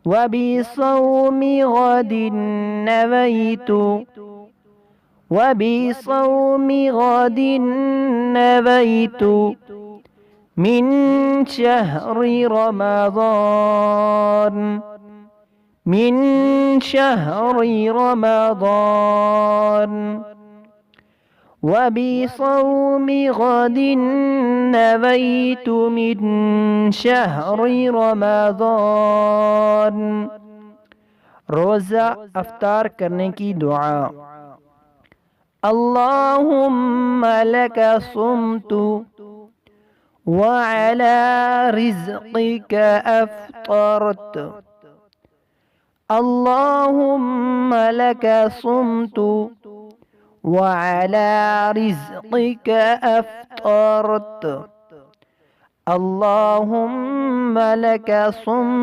وبصوم غد نويت وبصوم غد نويت من شهر رمضان من شهر رمضان وبصوم غد نويت من شهر رمضان روزہ افطار کرنے کی دعا اللهم لك صمت وعلى رزقك أفطرت اللهم لك صمت وعلى رزقك أفطرت اللهم لك صمت